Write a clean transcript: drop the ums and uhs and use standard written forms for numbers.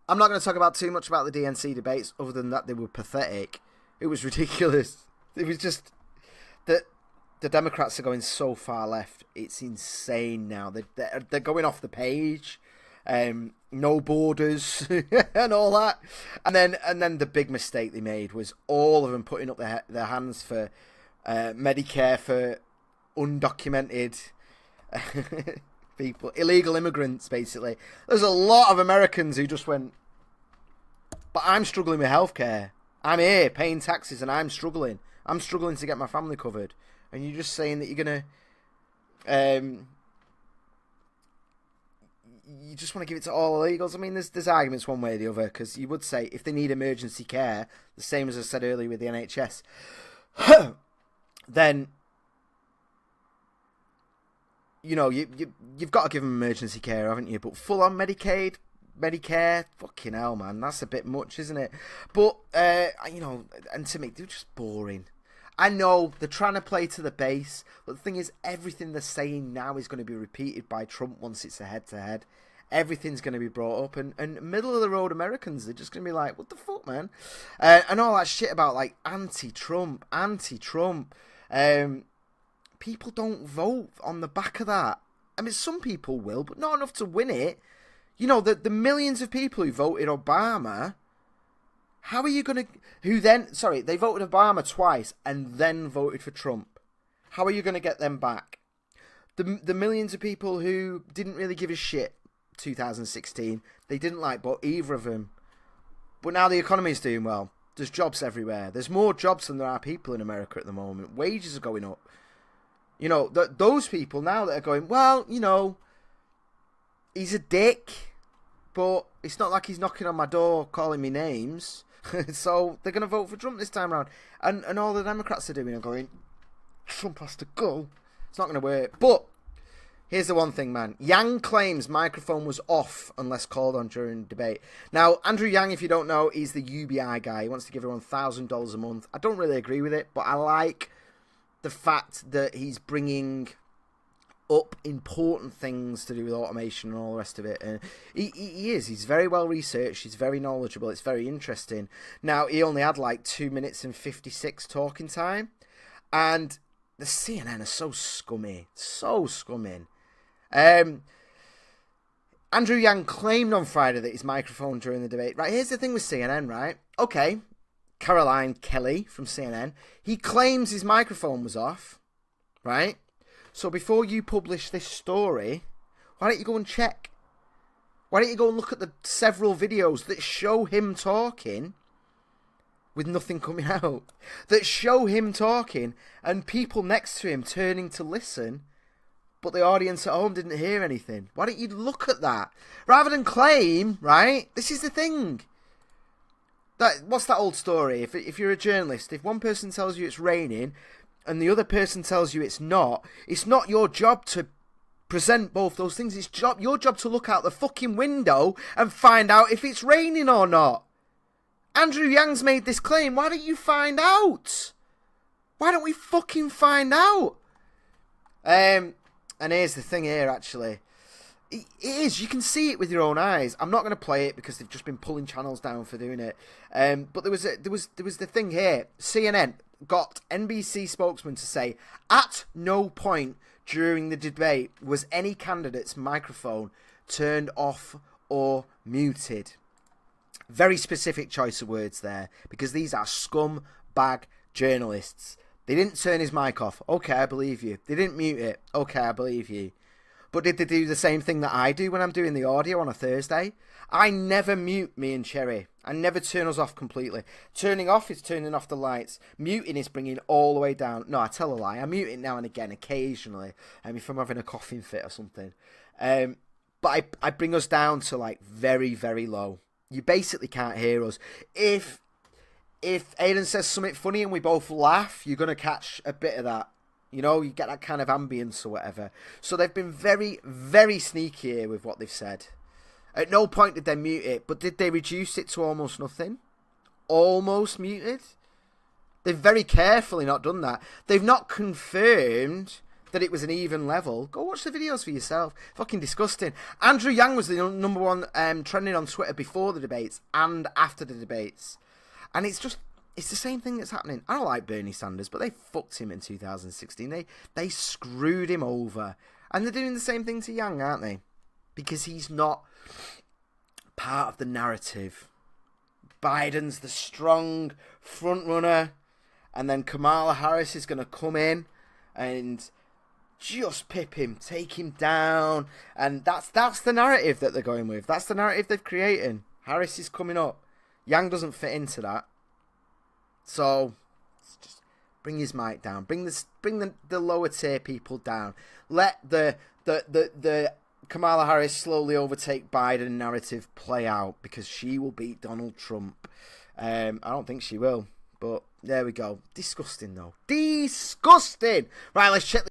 I'm not going to talk about too much about the DNC debates, other than that they were pathetic. It was ridiculous. It was just that the Democrats are going so far left. It's insane now. They're going off the page. No borders and all that. And then the big mistake they made was all of them putting up their hands for Medicare for undocumented people, illegal immigrants, basically. There's a lot of Americans who just went, but I'm struggling with healthcare. I'm here paying taxes and I'm struggling. I'm struggling to get my family covered. And you're just saying that you're going to... you just want to give it to all illegals. I mean, there's arguments one way or the other, because you would say if they need emergency care, the same as I said earlier with the NHS, then... You know, you've got to give them emergency care, haven't you? But full-on Medicaid, Medicare, fucking hell, man. That's a bit much, isn't it? But, you know, and to me, they're just boring. I know they're trying to play to the base, but the thing is, everything they're saying now is going to be repeated by Trump once it's a head-to-head. Everything's going to be brought up, and middle-of-the-road Americans, they're just going to be like, what the fuck, man? And all that shit about, like, anti-Trump. People don't vote on the back of that. I mean, some people will, but not enough to win it. You know, the millions of people who voted Obama, how are you going to... they voted Obama twice and then voted for Trump. How are you going to get them back? The millions of people who didn't really give a shit 2016, they didn't like either of them. But now the economy is doing well. There's jobs everywhere. There's more jobs than there are people in America at the moment. Wages are going up. You know, those people now that are going, well, you know, he's a dick, but it's not like he's knocking on my door calling me names. So they're going to vote for Trump this time around. And all the Democrats are doing are going, Trump has to go. It's not going to work. But here's the one thing, man. Yang claims microphone was off unless called on during debate. Now, Andrew Yang, if you don't know, he's the UBI guy. He wants to give everyone $1,000 a month. I don't really agree with it, but I like the fact that he's bringing up important things to do with automation and all the rest of it. And he is. He's very well researched. He's very knowledgeable. It's very interesting. Now, he only had like 2 minutes and 56 talking time. And the CNN are so scummy. So scumming. Andrew Yang claimed on Friday that his microphone during the debate... Right, here's the thing with CNN, right? Okay. Caroline Kelly from CNN, he claims his microphone was off, right? So before you publish this story, why don't you go and check? Why don't you go and look at the several videos that show him talking with nothing coming out? That show him talking and people next to him turning to listen, but the audience at home didn't hear anything. Why don't you look at that? Rather than claim, right? This is the thing. What's that old story? If you're a journalist, if one person tells you it's raining and the other person tells you it's not your job to present both those things. It's your job to look out the fucking window and find out if it's raining or not. Andrew Yang's made this claim. Why don't you find out? Why don't we fucking find out? And here's the thing here, actually. It is. You can see it with your own eyes. I'm not going to play it because they've just been pulling channels down for doing it. But there was the thing here. CNN got NBC spokesman to say, at no point during the debate was any candidate's microphone turned off or muted. Very specific choice of words there, because these are scumbag journalists. They didn't turn his mic off. Okay, I believe you. They didn't mute it. Okay, I believe you. But did they do the same thing that I do when I'm doing the audio on a Thursday? I never mute me and Cherry. I never turn us off completely. Turning off is turning off the lights. Muting is bringing all the way down. No, I tell a lie. I mute it now and again, occasionally. If I'm having a coughing fit or something. But I bring us down to like very, very low. You basically can't hear us. If Aidan says something funny and we both laugh, you're going to catch a bit of that. You know, you get that kind of ambience or whatever. So they've been very, very sneaky here with what they've said. At no point did they mute it, but did they reduce it to almost nothing? Almost muted? They've very carefully not done that. They've not confirmed that it was an even level, go watch the videos for yourself. Fucking disgusting. Andrew Yang was the number one trending on Twitter before the debates and after the debates. And it's the same thing that's happening. I don't like Bernie Sanders, but they fucked him in 2016. They screwed him over. And they're doing the same thing to Yang, aren't they? Because he's not part of the narrative. Biden's the strong front runner, and then Kamala Harris is going to come in and just pip him, take him down, and that's the narrative that they're going with. That's the narrative they've created. Harris is coming up. Yang doesn't fit into that. So just bring his mic down. Bring the lower tier people down. Let the Kamala Harris slowly overtake Biden narrative play out, because she will beat Donald Trump. I don't think she will, but there we go. Disgusting though. Disgusting. Right, let's check